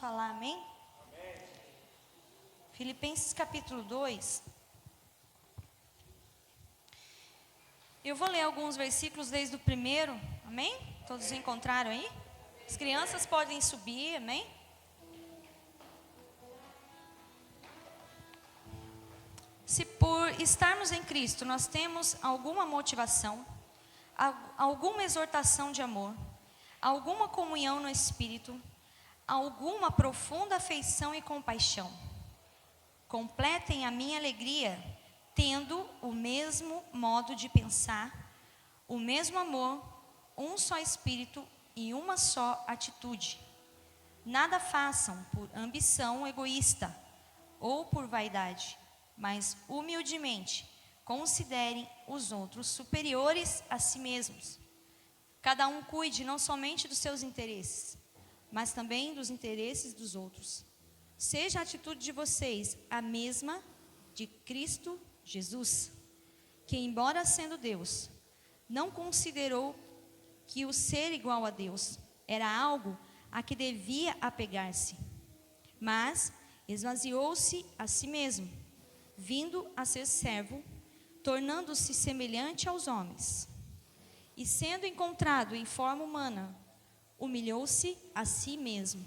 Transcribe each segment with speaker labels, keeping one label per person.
Speaker 1: Falar amém? Amém. Filipenses capítulo 2. Eu vou ler alguns versículos desde o primeiro, amém? Todos encontraram aí? As crianças podem subir, amém? Se por estarmos em Cristo nós temos alguma motivação, alguma exortação de amor, alguma comunhão no Espírito, alguma profunda afeição e compaixão, completem a minha alegria, tendo o mesmo modo de pensar, o mesmo amor, um só Espírito e uma só atitude. Nada façam por ambição egoísta ou por vaidade, mas humildemente considerem os outros superiores a si mesmos. Cada um cuide não somente dos seus interesses, mas também dos interesses dos outros. Seja a atitude de vocês a mesma de Cristo Jesus, que, embora sendo Deus, não considerou que o ser igual a Deus era algo a que devia apegar-se, mas esvaziou-se a si mesmo, vindo a ser servo, tornando-se semelhante aos homens. E sendo encontrado em forma humana, humilhou-se a si mesmo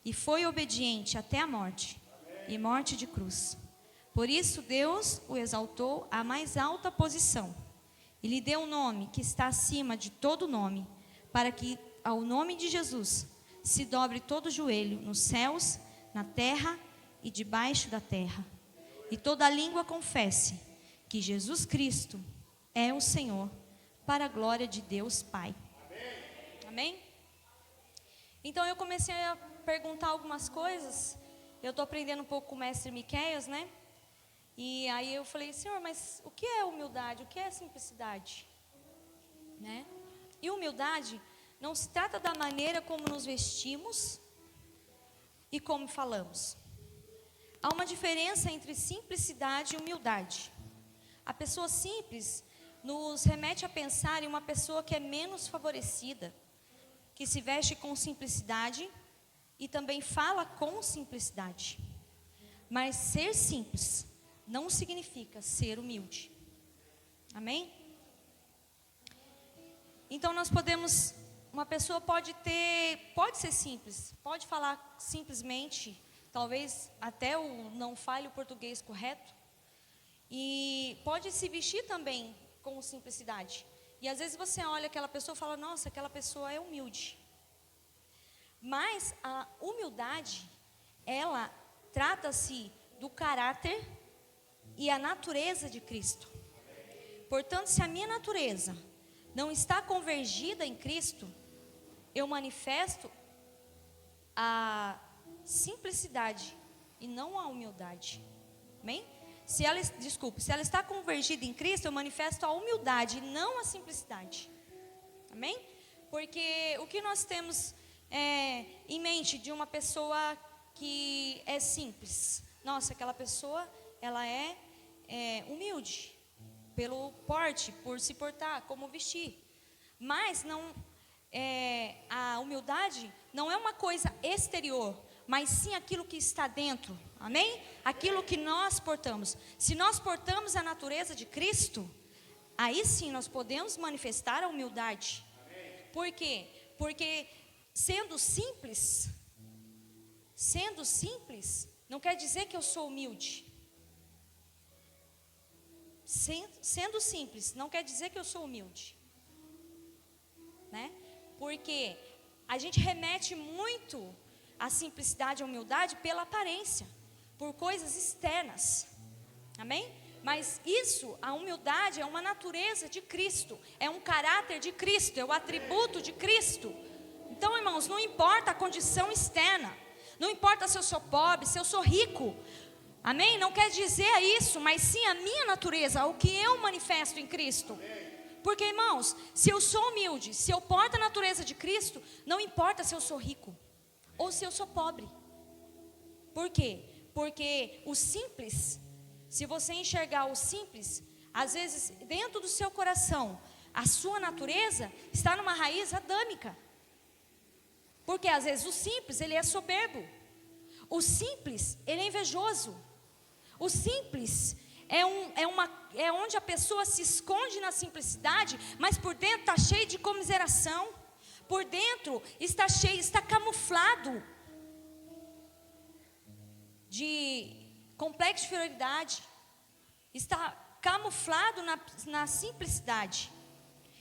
Speaker 1: e foi obediente até a morte, e morte de cruz. Por isso Deus o exaltou à mais alta posição e lhe deu um nome que está acima de todo nome, para que ao nome de Jesus se dobre todo joelho nos céus, na terra e debaixo da terra, e toda língua confesse que Jesus Cristo é o Senhor, para a glória de Deus Pai. Amém? Então eu comecei a perguntar algumas coisas. Eu estou aprendendo um pouco com o mestre Miqueias, né? E aí eu falei, Senhor, mas o que é humildade? O que é simplicidade? Né? E humildade não se trata da maneira como nos vestimos e como falamos. Há uma diferença entre simplicidade e humildade. A pessoa simples nos remete a pensar em uma pessoa que é menos favorecida, que se veste com simplicidade e também fala com simplicidade. Mas ser simples não significa ser humilde. Amém? Então nós podemos, uma pessoa pode ser simples, pode falar simplesmente, talvez até não fale o português correto, e pode se vestir também com simplicidade. E às vezes você olha aquela pessoa e fala, nossa, aquela pessoa é humilde. Mas a humildade, ela trata-se do caráter e a natureza de Cristo. Portanto, se a minha natureza não está convergida em Cristo, eu manifesto a simplicidade e não a humildade. Amém? Se ela está convergida em Cristo, eu manifesto a humildade e não a simplicidade. Amém? Porque o que nós temos em mente de uma pessoa que é simples? Nossa, aquela pessoa, ela é humilde, pelo porte, por se portar, como vestir. Mas a humildade não é uma coisa exterior, mas sim aquilo que está dentro, amém? Aquilo que nós portamos. Se nós portamos a natureza de Cristo, aí sim nós podemos manifestar a humildade. Por quê? Porque sendo simples não quer dizer que eu sou humilde. Sendo simples não quer dizer que eu sou humilde, né? Porque a gente remete muito a simplicidade e a humildade pela aparência, por coisas externas, amém? Mas a humildade é uma natureza de Cristo, é um caráter de Cristo, é o atributo de Cristo. Então, irmãos, não importa a condição externa, não importa se eu sou pobre, se eu sou rico, amém? Não quer dizer isso, mas sim a minha natureza, o que eu manifesto em Cristo. Porque, irmãos, se eu sou humilde, se eu porto a natureza de Cristo, não importa se eu sou rico ou se eu sou pobre. Por quê? Porque o simples, se você enxergar o simples, às vezes dentro do seu coração, a sua natureza está numa raiz adâmica. Porque às vezes o simples, ele é soberbo. O simples, ele é invejoso. O simples é onde a pessoa se esconde na simplicidade, mas por dentro está cheio de comiseração. Por dentro está camuflado de complexo de inferioridade. Está camuflado na simplicidade.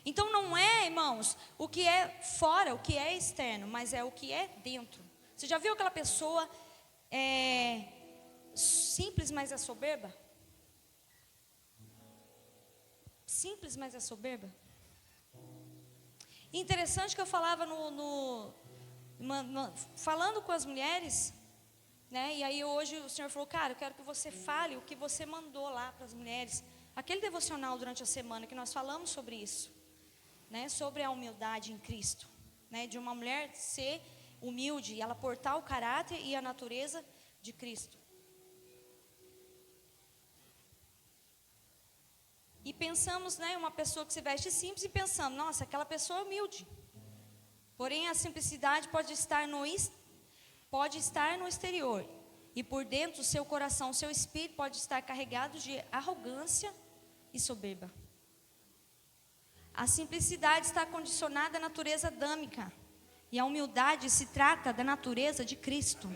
Speaker 1: Então não é, irmãos, o que é fora, o que é externo, mas é o que é dentro. Você já viu aquela pessoa simples, mas é soberba? Simples, mas é soberba. Interessante que eu falava falando com as mulheres, né? E aí hoje o Senhor falou, cara, eu quero que você fale o que você mandou lá para as mulheres. Aquele devocional durante a semana que nós falamos sobre isso, né? Sobre a humildade em Cristo, né? De uma mulher ser humilde e ela portar o caráter e a natureza de Cristo. E pensamos, né, uma pessoa que se veste simples e pensamos, nossa, aquela pessoa é humilde. Porém, a simplicidade pode estar no exterior. E por dentro, o seu coração, o seu espírito pode estar carregado de arrogância e soberba. A simplicidade está condicionada à natureza adâmica. E a humildade se trata da natureza de Cristo.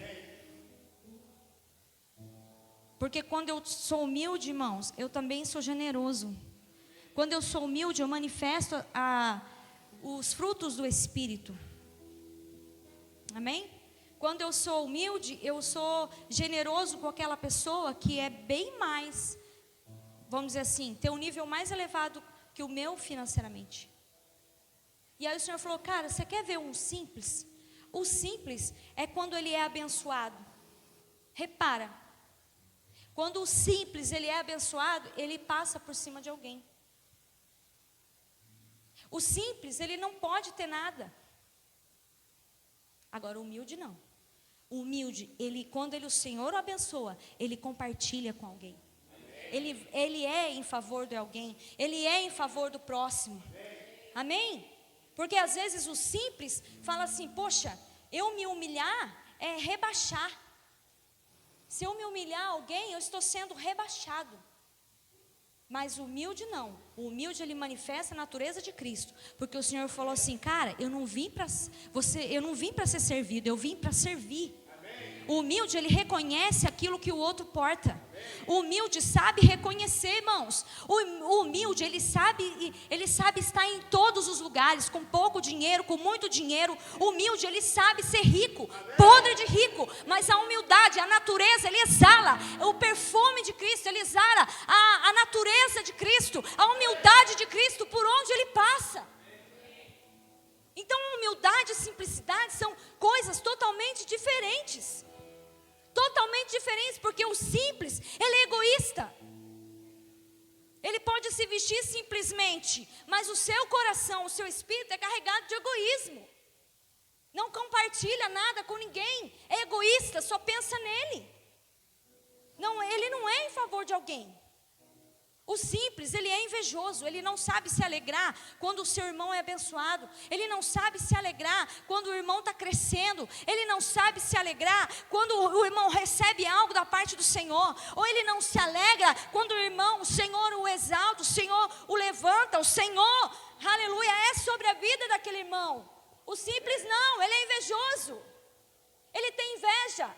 Speaker 1: Porque quando eu sou humilde, irmãos, eu também sou generoso. Quando eu sou humilde, eu manifesto os frutos do Espírito. Amém? Quando eu sou humilde, eu sou generoso com aquela pessoa que é bem mais, vamos dizer assim, tem um nível mais elevado que o meu financeiramente. E aí o Senhor falou, cara, você quer ver um simples? O simples é quando ele é abençoado. Repara, quando o simples ele é abençoado, ele passa por cima de alguém. O simples, ele não pode ter nada. Agora o humilde não. O humilde, quando o Senhor o abençoa, ele compartilha com alguém. Ele é em favor de alguém. Ele é em favor do próximo. Amém? Porque às vezes o simples fala assim, poxa, eu me humilhar é rebaixar. Se eu me humilhar a alguém, eu estou sendo rebaixado. Mas o humilde não. O humilde ele manifesta a natureza de Cristo, porque o Senhor falou assim, cara, eu não vim para ser servido, eu vim para servir. O humilde ele reconhece aquilo que o outro porta. O humilde sabe reconhecer, irmãos. O humilde ele sabe estar em todos os lugares, com pouco dinheiro, com muito dinheiro. O humilde ele sabe ser rico, podre de rico, mas a humildade, a natureza, ele exala o perfume de Cristo, ele exala a natureza de Cristo, a humildade de Cristo por onde ele passa. Então, humildade e simplicidade são coisas totalmente diferentes. Totalmente diferentes, porque o simples, ele é egoísta. Ele pode se vestir simplesmente, mas o seu coração, o seu espírito é carregado de egoísmo. Não compartilha nada com ninguém, é egoísta, só pensa nele. Não, ele não é em favor de alguém. O simples, ele é invejoso, ele não sabe se alegrar quando o seu irmão é abençoado. Ele não sabe se alegrar quando o irmão está crescendo. Ele não sabe se alegrar quando o irmão recebe algo da parte do Senhor. Ou ele não se alegra quando o Senhor o exalta, o Senhor o levanta, o Senhor, aleluia, é sobre a vida daquele irmão. O simples não, ele é invejoso. Ele tem inveja.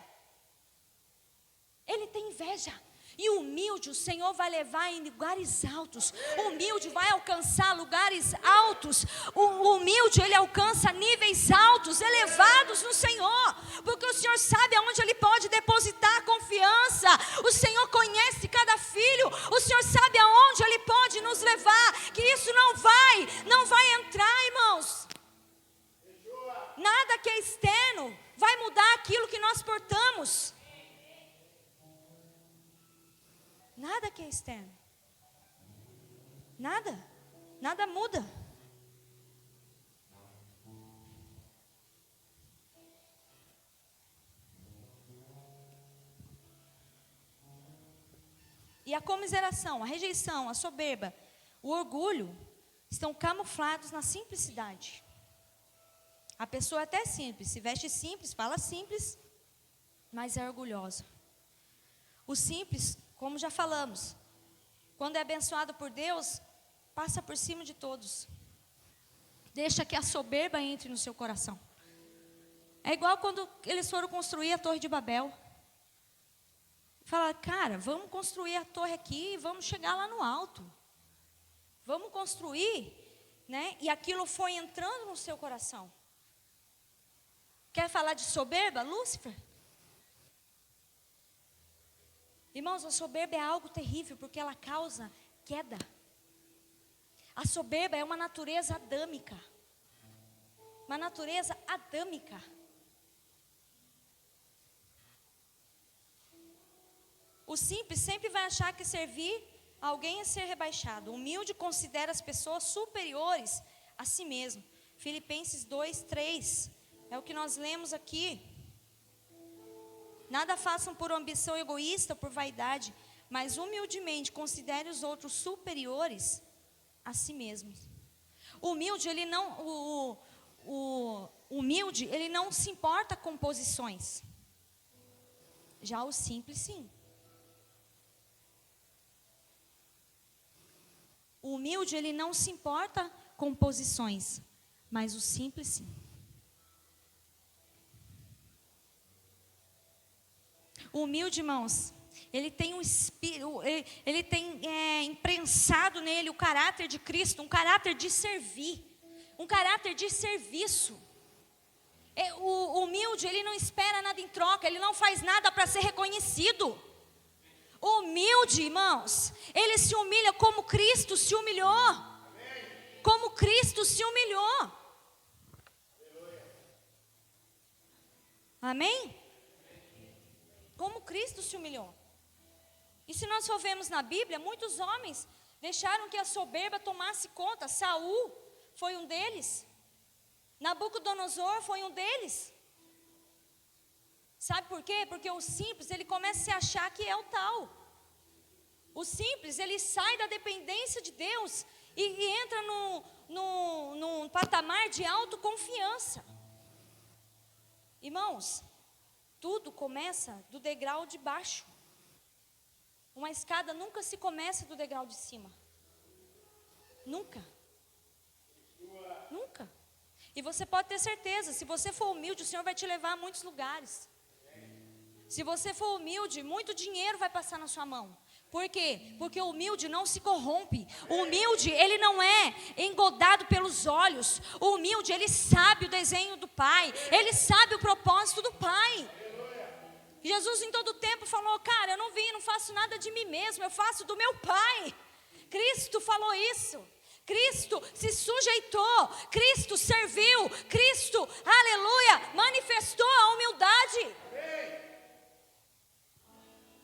Speaker 1: Ele tem inveja. E o humilde, o Senhor vai levar em lugares altos. O humilde vai alcançar lugares altos. O humilde, ele alcança níveis altos, elevados no Senhor. Porque o Senhor sabe aonde ele pode depositar a confiança. O Senhor conhece cada filho. O Senhor sabe aonde ele pode nos levar. Que isso não vai entrar, irmãos. Nada que é externo vai mudar aquilo que nós portamos. Nada que é externo. Nada muda. E a comiseração, a rejeição, a soberba, o orgulho estão camuflados na simplicidade. A pessoa é até simples, se veste simples, fala simples, mas é orgulhosa. O simples, como já falamos, quando é abençoado por Deus, passa por cima de todos. Deixa que a soberba entre no seu coração. É igual quando eles foram construir a Torre de Babel. Fala, cara, vamos construir a torre aqui e vamos chegar lá no alto. Vamos construir, né? E aquilo foi entrando no seu coração. Quer falar de soberba? Lúcifer. Irmãos, a soberba é algo terrível, porque ela causa queda. A soberba é uma natureza adâmica. Uma natureza adâmica. O simples sempre vai achar que servir a alguém é ser rebaixado. O humilde considera as pessoas superiores a si mesmo. Filipenses 2:3 é o que nós lemos aqui. Nada façam por ambição egoísta, por vaidade, mas humildemente considere os outros superiores a si mesmos. O humilde, ele não se importa com posições. Já o simples, sim. O humilde, ele não se importa com posições, mas o simples, sim. O humilde, irmãos, ele tem um espírito, ele tem imprensado nele o caráter de Cristo, um caráter de servir, um caráter de serviço. O humilde, ele não espera nada em troca, ele não faz nada para ser reconhecido. O humilde, irmãos, ele se humilha como Cristo se humilhou. Como Cristo se humilhou. Amém? Como Cristo se humilhou. E se nós for vermos na Bíblia, muitos homens deixaram que a soberba tomasse conta. Saul foi um deles. Nabucodonosor foi um deles. Sabe por quê? Porque o simples, ele começa a se achar que é o tal. O simples, ele sai da dependência de Deus e entra num patamar de autoconfiança. Irmãos, tudo começa do degrau de baixo. Uma escada nunca se começa do degrau de cima. Nunca. Nunca. E você pode ter certeza, se você for humilde, o Senhor vai te levar a muitos lugares. Se você for humilde, muito dinheiro vai passar na sua mão. Por quê? Porque o humilde não se corrompe. O humilde, ele não é engodado pelos olhos. O humilde, ele sabe o desenho do Pai. Ele sabe o propósito do Pai. Jesus em todo tempo falou, cara, eu não faço nada de mim mesmo, eu faço do meu Pai. Cristo falou isso. Cristo se sujeitou, Cristo serviu, Cristo, aleluia, manifestou a humildade.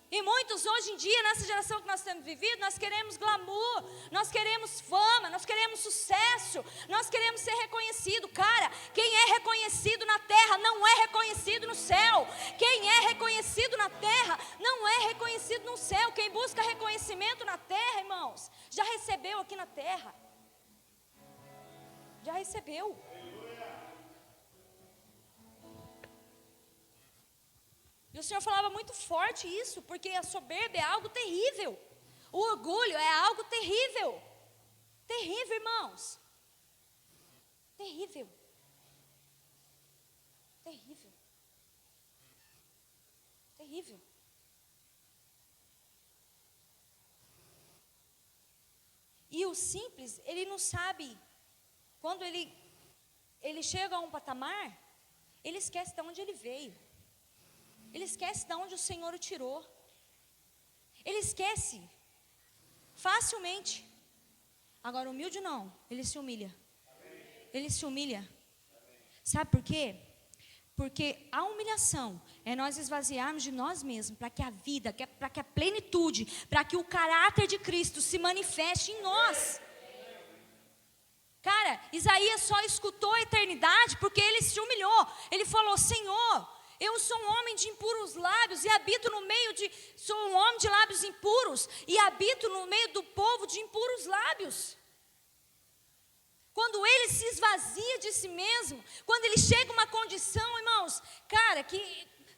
Speaker 1: E muitos hoje em dia, nessa geração que nós temos vivido, nós queremos glamour, nós queremos fama, nós queremos sucesso, nós queremos ser reconhecido. Cara, quem é reconhecido na terra não é reconhecido no céu. Quem é reconhecido na terra não é reconhecido no céu. Quem busca reconhecimento na terra, irmãos, já recebeu aqui na terra. Já recebeu. E o Senhor falava muito forte isso, porque a soberba é algo terrível. O orgulho é algo terrível. Terrível, irmãos. Terrível. Terrível. Terrível. E o simples, ele não sabe, quando ele chega a um patamar, ele esquece de onde ele veio. Ele esquece de onde o Senhor o tirou. Ele esquece facilmente. Agora, o humilde não, ele se humilha. Ele se humilha. Sabe por quê? Porque a humilhação é nós esvaziarmos de nós mesmos, para que a vida, para que a plenitude, para que o caráter de Cristo se manifeste em nós. Cara, Isaías só escutou a eternidade porque ele se humilhou. Ele falou, Senhor, eu sou um homem de impuros lábios e habito no meio sou um homem de lábios impuros e habito no meio do povo de impuros lábios. Quando ele se esvazia de si mesmo, quando ele chega a uma condição, irmãos, cara, que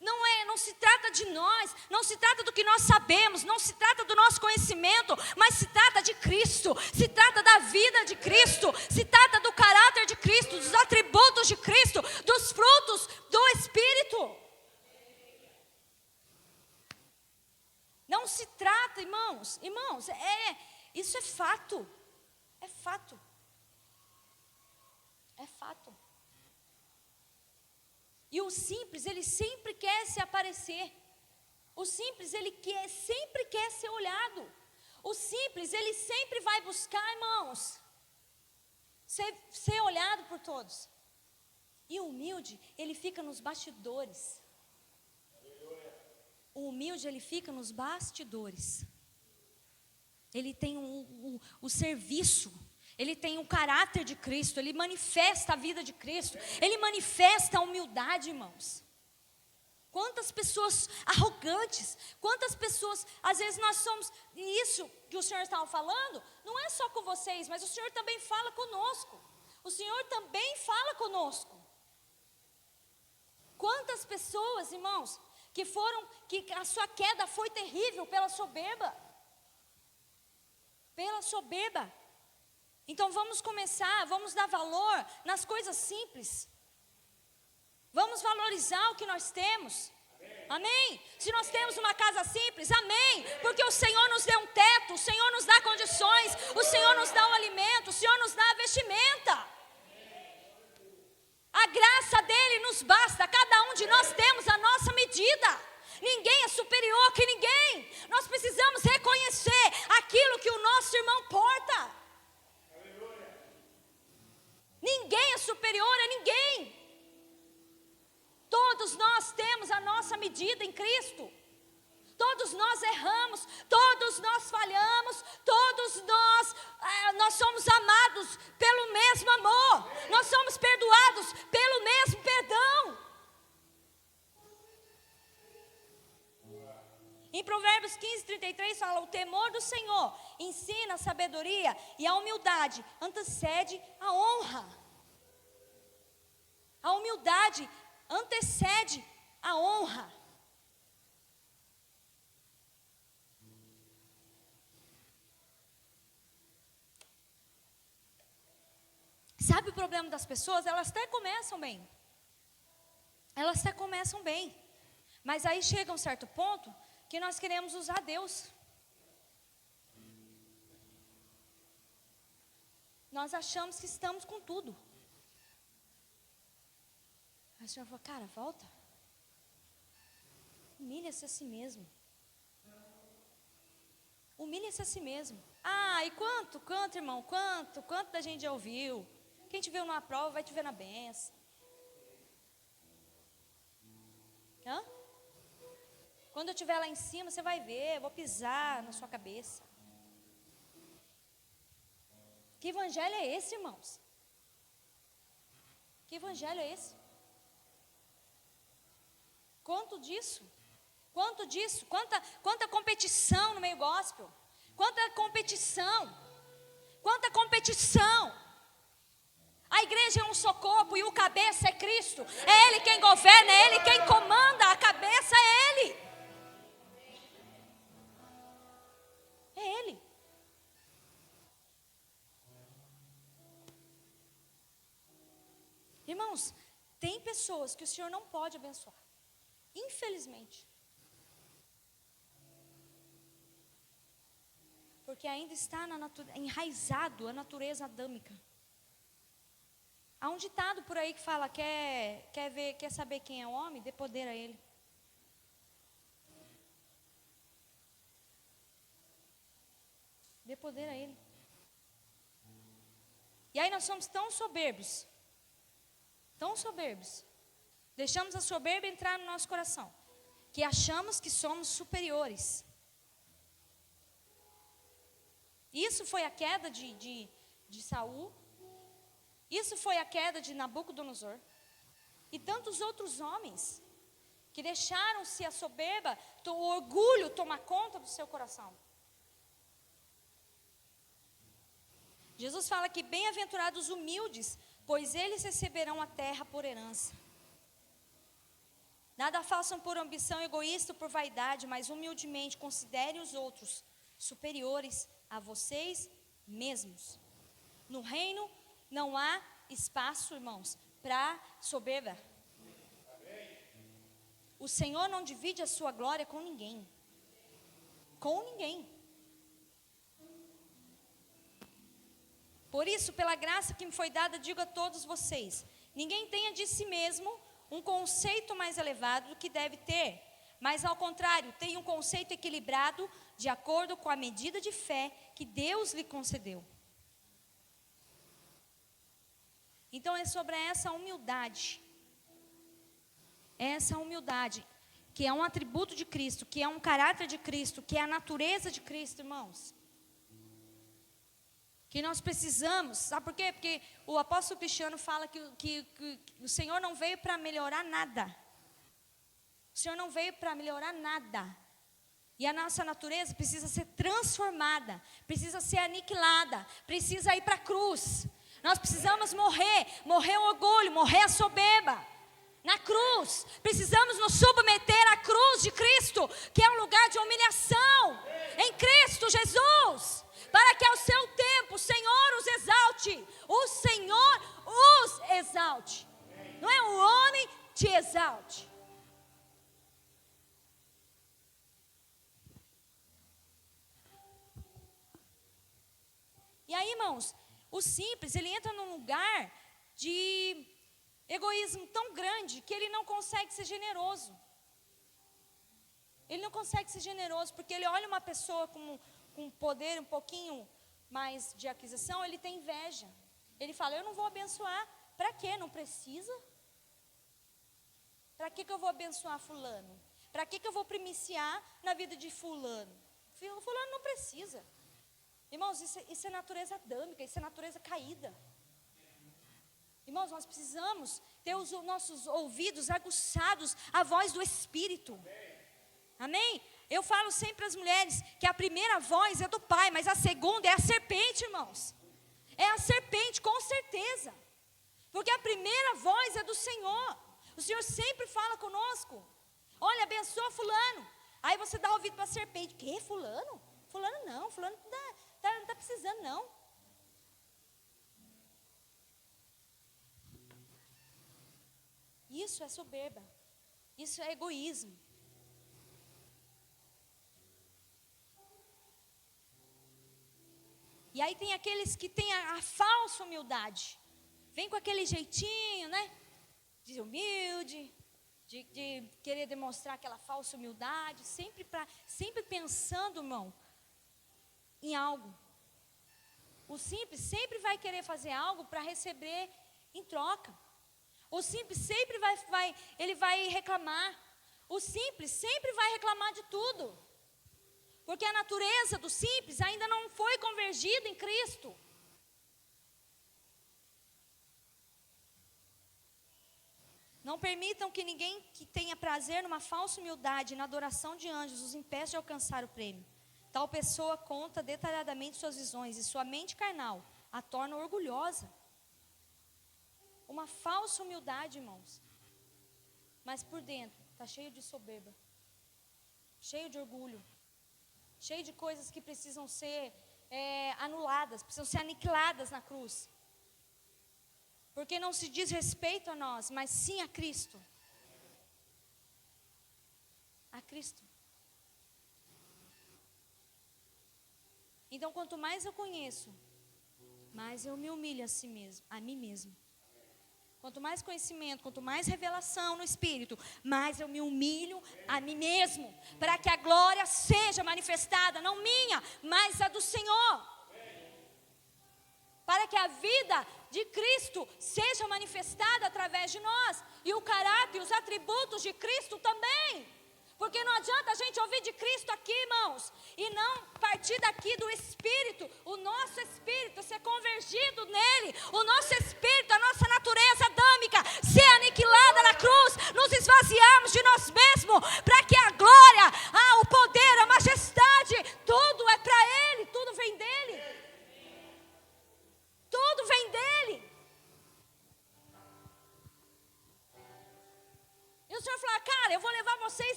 Speaker 1: Não se trata de nós, não se trata do que nós sabemos, não se trata do nosso conhecimento, mas se trata de Cristo, se trata da vida de Cristo, se trata do caráter de Cristo, dos atributos de Cristo, dos frutos do Espírito. Não se trata, irmãos, isso é fato, é fato, é fato. E o simples, ele sempre quer se aparecer. O simples, sempre quer ser olhado. O simples, ele sempre vai buscar, irmãos, ser olhado por todos. E o humilde, ele fica nos bastidores. O humilde, ele fica nos bastidores. Ele tem o serviço. Ele tem o caráter de Cristo, ele manifesta a vida de Cristo, ele manifesta a humildade, irmãos. Quantas pessoas arrogantes, quantas pessoas, às vezes nós somos, e isso que o Senhor estava falando, não é só com vocês, mas o Senhor também fala conosco. O Senhor também fala conosco. Quantas pessoas, irmãos, que a sua queda foi terrível pela soberba. Pela soberba. Então vamos começar, vamos dar valor nas coisas simples. Vamos valorizar o que nós temos. Amém? Se nós temos uma casa simples, amém. Porque o Senhor nos deu um teto, o Senhor nos dá condições, o Senhor nos dá o alimento, o Senhor nos dá a vestimenta. A graça dele nos basta, cada um de nós temos a nossa medida. Ninguém é superior que ninguém. Nós precisamos reconhecer aquilo que o nosso irmão porta. Ninguém é superior a ninguém. Todos nós temos a nossa medida em Cristo. Todos nós erramos, todos nós falhamos, todos nós somos amados pelo mesmo amor. Nós somos perdoados pelo mesmo perdão. Em Provérbios 15:33 fala: o temor do Senhor ensina a sabedoria e a humildade antecede a honra. A humildade antecede a honra. Sabe o problema das pessoas? Elas até começam bem. Elas até começam bem. Mas aí chega um certo ponto que nós queremos usar Deus. Nós achamos que estamos com tudo. Aí o Senhor falou: cara, volta. Humilha-se a si mesmo. Humilha-se a si mesmo. Ah, e quanto, irmão, quanto da gente já ouviu? Quem te viu numa prova vai te ver na benção. Hã? Quando eu estiver lá em cima, você vai ver, eu vou pisar na sua cabeça. Que evangelho é esse, irmãos? Que evangelho é esse? Quanto disso? Quanta competição no meio gospel? Quanta competição? A igreja é um só corpo e o cabeça é Cristo. É Ele quem governa, é Ele quem comanda, a cabeça é Ele. É Ele. Irmãos, tem pessoas que o Senhor não pode abençoar. Infelizmente. Porque ainda está enraizado a natureza adâmica. Há um ditado por aí que fala: quer saber quem é o homem? Dê poder a ele. Dê poder a ele. E aí nós somos tão soberbos, deixamos a soberba entrar no nosso coração, que achamos que somos superiores. Isso foi a queda de Saul. Isso foi a queda de Nabucodonosor. E tantos outros homens que deixaram-se a soberba, o orgulho tomar conta do seu coração. Jesus fala que bem-aventurados os humildes, pois eles receberão a terra por herança. Nada façam por ambição egoísta ou por vaidade, mas humildemente considerem os outros superiores a vocês mesmos. No reino não há espaço, irmãos, para soberba. O Senhor não divide a sua glória com ninguém. Com ninguém. Por isso, pela graça que me foi dada, digo a todos vocês: ninguém tenha de si mesmo um conceito mais elevado do que deve ter, mas ao contrário, tenha um conceito equilibrado de acordo com a medida de fé que Deus lhe concedeu. Então é sobre essa humildade, que é um atributo de Cristo, que é um caráter de Cristo, que é a natureza de Cristo, irmãos, que nós precisamos. Sabe por quê? Porque o apóstolo Cristiano fala que o Senhor não veio para melhorar nada. O Senhor não veio para melhorar nada. E a nossa natureza precisa ser transformada, precisa ser aniquilada, precisa ir para a cruz. Nós precisamos morrer o orgulho, morrer a soberba. Na cruz, precisamos nos submeter à cruz de Cristo, que é um lugar de humilhação, em Cristo Jesus, para que ao seu tempo o Senhor os exalte. O Senhor os exalte. Não é o homem te exalte. E aí, irmãos, o simples, ele entra num lugar de egoísmo tão grande que ele não consegue ser generoso. Ele não consegue ser generoso porque ele olha uma pessoa com poder um pouquinho mais de aquisição, ele tem inveja. Ele fala: eu não vou abençoar. Para quê? Não precisa? Para que eu vou abençoar fulano? Para que eu vou primiciar na vida de fulano? Fulano não precisa. Irmãos, isso é natureza adâmica, isso é natureza caída. Irmãos, nós precisamos ter os nossos ouvidos aguçados à voz do Espírito. Amém? Eu falo sempre para as mulheres que a primeira voz é do Pai, mas a segunda é a serpente, irmãos. É a serpente, com certeza. Porque a primeira voz é do Senhor. O Senhor sempre fala conosco. Olha, abençoa fulano. Aí você dá ouvido para a serpente. Que, fulano? Fulano não, fulano não está precisando não. Isso é soberba. Isso é egoísmo. E aí tem aqueles que têm a falsa humildade. Vem com aquele jeitinho, né? De humilde, de querer demonstrar aquela falsa humildade. Sempre pensando, irmão, em algo. O simples sempre vai querer fazer algo para receber em troca. O simples sempre ele vai reclamar. O simples sempre vai reclamar de tudo. Porque a natureza do simples ainda não foi convergida em Cristo. Não permitam que ninguém que tenha prazer numa falsa humildade, na adoração de anjos, os impeça de alcançar o prêmio. Tal pessoa conta detalhadamente suas visões e sua mente carnal a torna orgulhosa. Uma falsa humildade, irmãos. Mas por dentro está cheio de soberba, cheio de orgulho, cheio de coisas que precisam ser anuladas, precisam ser aniquiladas na cruz. Porque não se diz respeito a nós, mas sim a Cristo. A Cristo. Então, quanto mais eu conheço, mais eu me humilho a mim mesmo. Quanto mais conhecimento, quanto mais revelação no Espírito, mais eu me humilho a mim mesmo, para que a glória seja manifestada, não minha, mas a do Senhor. Para que a vida de Cristo seja manifestada através de nós, e o caráter e os atributos de Cristo também. Porque não adianta a gente ouvir de Cristo aqui, irmãos, e não partir daqui do Espírito, o nosso Espírito ser convergido nele, o nosso Espírito, a nossa natureza adâmica, ser aniquilada na cruz, nos esvaziarmos de nós mesmos, para que a glória, o poder, a majestade, tudo é para Ele, tudo vem dEle. Tudo vem dEle. E o Senhor fala: cara,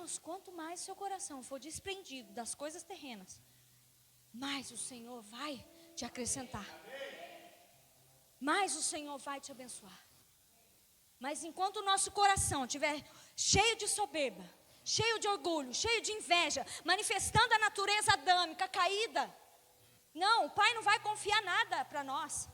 Speaker 1: Irmãos, quanto mais seu coração for desprendido das coisas terrenas, mais o Senhor vai te acrescentar. Mais o Senhor vai te abençoar. Mas enquanto o nosso coração estiver cheio de soberba, cheio de orgulho, cheio de inveja, manifestando a natureza adâmica caída, não, o Pai não vai confiar nada para nós.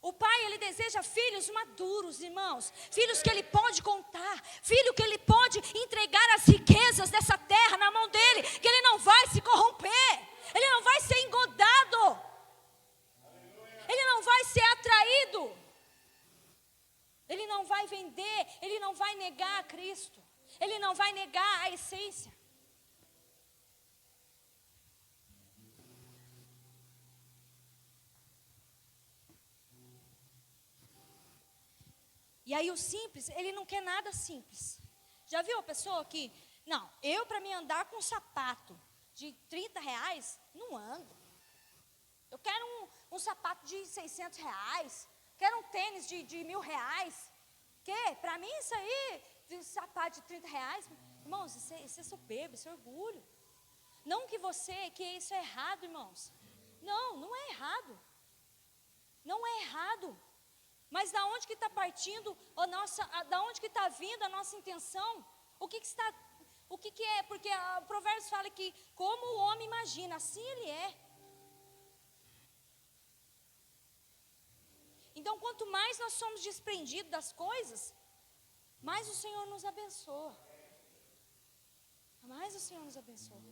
Speaker 1: O Pai, Ele deseja filhos maduros, irmãos. Filhos que Ele pode contar. Filho que Ele pode entregar as riquezas dessa terra na mão dEle. Que Ele não vai se corromper. Ele não vai ser engodado. Ele não vai ser atraído. Ele não vai vender. Ele não vai negar a Cristo. Ele não vai negar a essência. E aí o simples, ele não quer nada simples. Já viu a pessoa que, não, eu para mim andar com um sapato de R$30, não ando. Eu quero um sapato de R$600, quero um tênis de R$1.000. Que? Para mim isso aí, de sapato de R$30, irmãos, isso é soberbo, isso é orgulho. Não que isso é errado, irmãos. Não é errado. Não é errado. Mas da onde que está partindo da onde que está vindo a nossa intenção? O que que é? Porque o Provérbios fala que como o homem imagina, assim ele é. Então, quanto mais nós somos desprendidos das coisas, mais o Senhor nos abençoa. Mais o Senhor nos abençoa.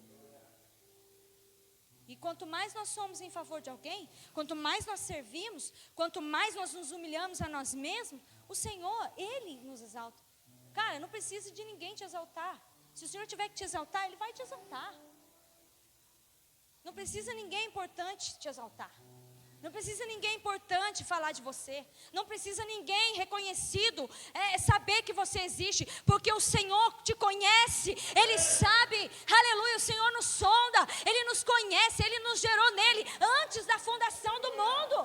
Speaker 1: E quanto mais nós somos em favor de alguém, quanto mais nós servimos, quanto mais nós nos humilhamos a nós mesmos, o Senhor, Ele nos exalta. Cara, não precisa de ninguém te exaltar. Se o Senhor tiver que te exaltar, Ele vai te exaltar. Não precisa ninguém importante te exaltar. Não precisa ninguém importante falar de você. Não precisa ninguém reconhecido saber que você existe. Porque o Senhor te conhece. Ele sabe. Aleluia. O Senhor nos sonda. Ele nos conhece. Ele nos gerou nele antes da fundação do mundo.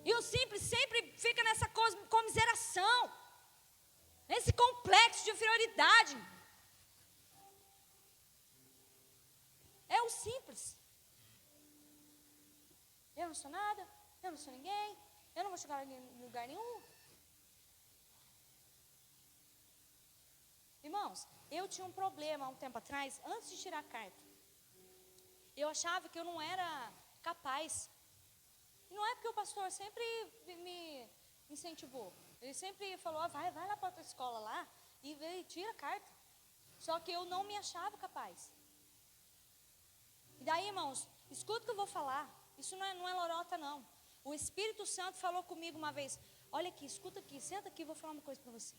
Speaker 1: E o simples sempre fica nessa comiseração. Nesse complexo de inferioridade. É o simples. Eu não sou nada, eu não sou ninguém, eu não vou chegar em lugar nenhum. Irmãos, eu tinha um problema há um tempo atrás, antes de tirar a carta. Eu achava que eu não era capaz. E não é porque o pastor sempre me incentivou. Ele sempre falou, vai lá para a tua escola lá e tira a carta. Só que eu não me achava capaz. E daí, irmãos, escuta o que eu vou falar. Isso não é lorota, não. O Espírito Santo falou comigo uma vez. Olha aqui, escuta aqui, senta aqui, vou falar uma coisa para você.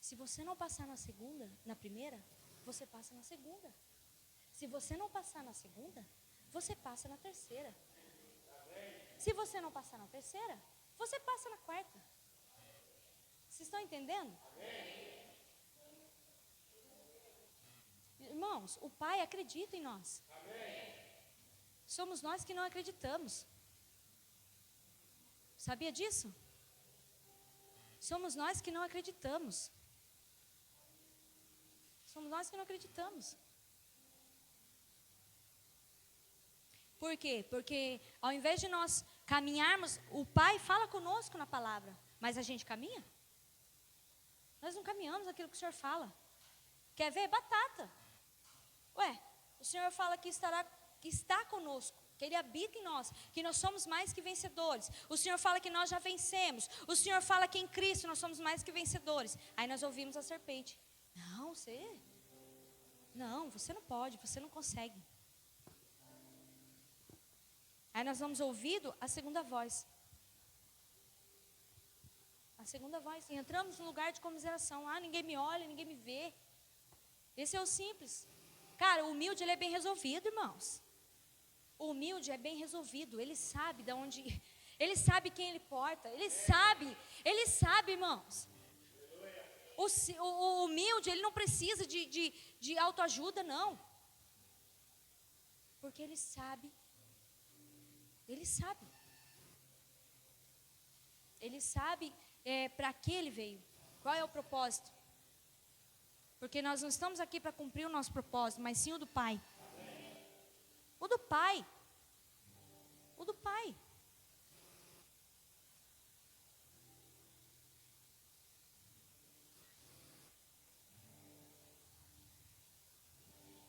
Speaker 1: Se você não passar na primeira, você passa na segunda. Se você não passar na segunda, você passa na terceira. Se você não passar na terceira, você passa na quarta. Vocês estão entendendo? Irmãos, o Pai acredita em nós. Somos nós que não acreditamos. Sabia disso? Somos nós que não acreditamos. Somos nós que não acreditamos. Por quê? Porque ao invés de nós caminharmos, o Pai fala conosco na palavra, mas a gente caminha? Nós não caminhamos naquilo que o Senhor fala. Quer ver? Batata. Ué, o Senhor fala que está conosco, que Ele habita em nós, que nós somos mais que vencedores. O Senhor fala que nós já vencemos. O Senhor fala que em Cristo nós somos mais que vencedores. Aí nós ouvimos a serpente. Você não pode, você não consegue. Aí nós vamos ouvindo a segunda voz. A segunda voz. E entramos num lugar de comiseração. Ninguém me olha, ninguém me vê. Esse é o simples. Cara, o humilde, ele é bem resolvido, irmãos. O humilde é bem resolvido. Ele sabe de onde... Ele sabe quem ele porta. Ele sabe, irmãos. O humilde, ele não precisa de autoajuda, não. Porque ele sabe. Ele sabe. Ele sabe para que ele veio. Qual é o propósito? Porque nós não estamos aqui para cumprir o nosso propósito, mas sim o do Pai. O do Pai. O do Pai.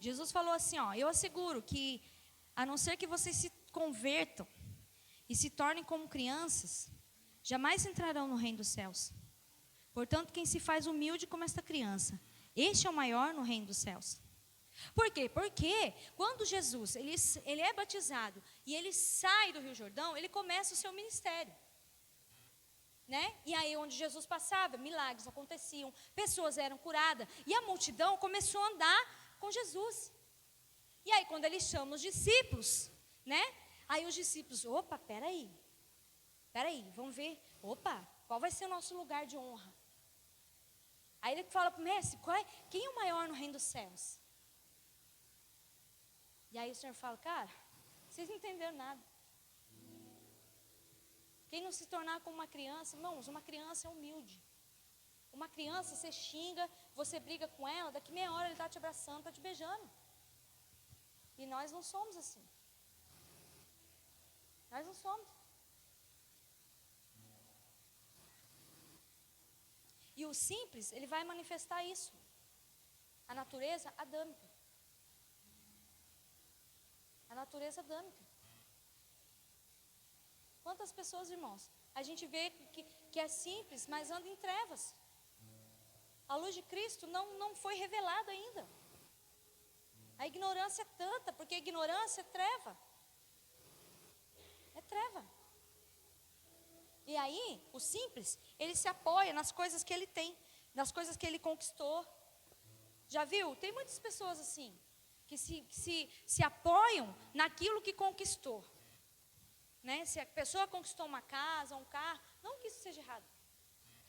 Speaker 1: Jesus falou assim, ó, eu asseguro que, a não ser que vocês se convertam e se tornem como crianças, jamais entrarão no reino dos céus. Portanto, quem se faz humilde como esta criança, este é o maior no reino dos céus. Por quê? Porque quando Jesus, ele é batizado e ele sai do Rio Jordão, ele começa o seu ministério. Né? E aí onde Jesus passava, milagres aconteciam, pessoas eram curadas, e a multidão começou a andar com Jesus. E aí quando ele chama os discípulos, né? Aí os discípulos, opa, peraí, vamos ver, opa, qual vai ser o nosso lugar de honra? Aí ele fala para o mestre, quem é o maior no reino dos céus? E aí o Senhor fala, cara, vocês não entenderam nada. Quem não se tornar como uma criança, irmãos, uma criança é humilde. Uma criança, você xinga, você briga com ela, daqui meia hora ele está te abraçando, está te beijando. E nós não somos assim. Nós não somos. E o simples, ele vai manifestar isso. A natureza adâmica. A natureza adâmica. Quantas pessoas, irmãos, a gente vê que é simples, mas anda em trevas. A luz de Cristo não foi revelada ainda. A ignorância é tanta, porque a ignorância é treva. É treva. E aí, o simples, ele se apoia nas coisas que ele tem, nas coisas que ele conquistou. Já viu? Tem muitas pessoas assim, que se apoiam naquilo que conquistou. Né? Se a pessoa conquistou uma casa, um carro, não que isso seja errado.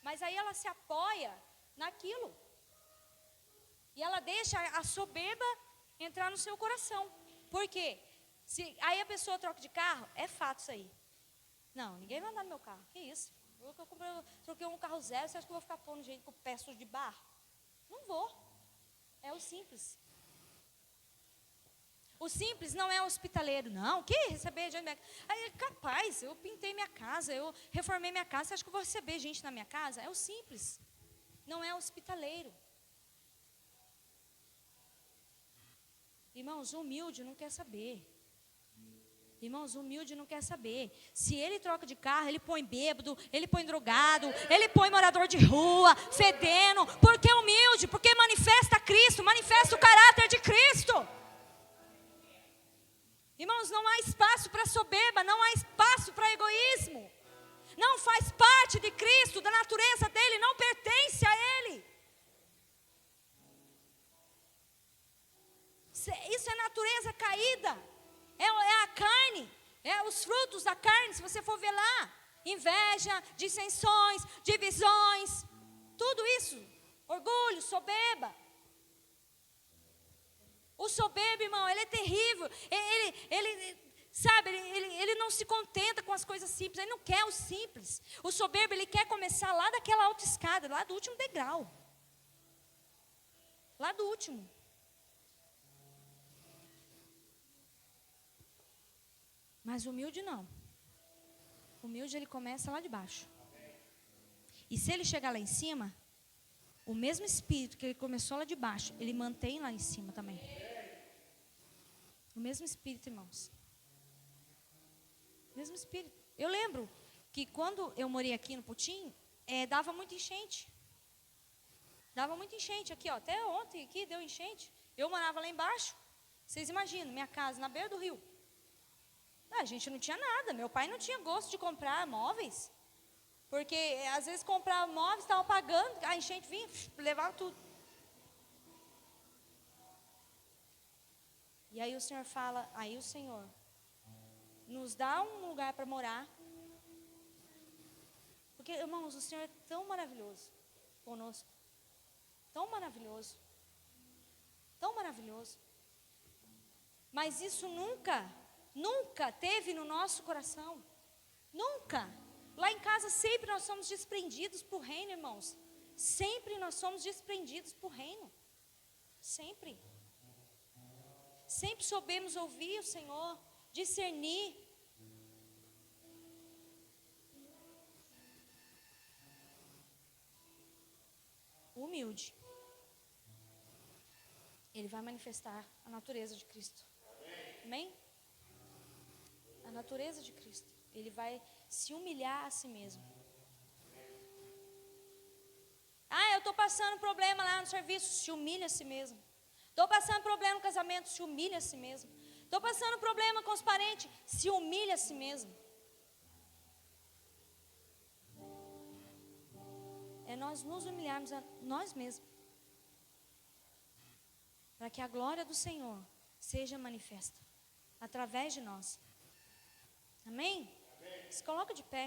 Speaker 1: Mas aí ela se apoia naquilo. E ela deixa a soberba entrar no seu coração. Por quê? Aí a pessoa troca de carro, é fato isso aí. Não, ninguém vai andar no meu carro. Que isso? Eu troquei um carro zero, você acha que eu vou ficar pondo gente com o pé sujo de barro? Não vou. É o simples. O simples não é hospitaleiro, não. Que receber gente na minha casa? Aí, capaz, eu pintei minha casa, eu reformei minha casa, você acha que eu vou receber gente na minha casa? É o simples. Não é hospitaleiro. Irmãos, o humilde não quer saber. Irmãos, o humilde não quer saber. Se ele troca de carro, ele põe bêbado, ele põe drogado, ele põe morador de rua, fedendo. Porque é humilde, porque manifesta Cristo, manifesta o caráter de Cristo. Irmãos, não há espaço para soberba, não há espaço para egoísmo. Não faz parte de Cristo, da natureza dele, não pertence a ele. Isso é natureza caída. É a carne, é os frutos da carne, se você for ver lá. Inveja, dissensões, divisões, tudo isso. Orgulho, soberba. O soberbo, irmão, ele é terrível. Ele não se contenta com as coisas simples, ele não quer o simples. O soberbo, ele quer começar lá daquela alta escada, lá do último degrau. Lá do último. Mas o humilde não. O humilde ele começa lá de baixo. E se ele chegar lá em cima, o mesmo espírito que ele começou lá de baixo, ele mantém lá em cima também. O mesmo espírito, irmãos. O mesmo espírito. Eu lembro que quando eu morei aqui no Putim, dava muita enchente. Dava muita enchente aqui, ó. Até ontem aqui deu enchente. Eu morava lá embaixo. Vocês imaginam, minha casa na beira do rio. A gente não tinha nada, meu pai não tinha gosto de comprar móveis, porque às vezes comprava móveis, estava pagando, a enchente vinha, levava tudo. E aí o Senhor fala, aí o Senhor nos dá um lugar para morar, porque irmãos, o Senhor é tão maravilhoso conosco, tão maravilhoso, mas isso nunca teve no nosso coração. Nunca.
Speaker 2: Lá em casa sempre nós somos desprendidos por reino, irmãos. Sempre nós somos desprendidos por reino. Sempre. Sempre soubemos ouvir o Senhor, discernir. Humilde. Ele vai manifestar a natureza de Cristo. Amém? A natureza de Cristo. Ele vai se humilhar a si mesmo. Ah, eu estou passando problema lá no serviço. Se humilha a si mesmo. Estou passando problema no casamento. Se humilha a si mesmo. Estou passando problema com os parentes. Se humilha a si mesmo. É nós nos humilharmos a nós mesmos. Para que a glória do Senhor seja manifesta através de nós. Amém? Se coloca de pé.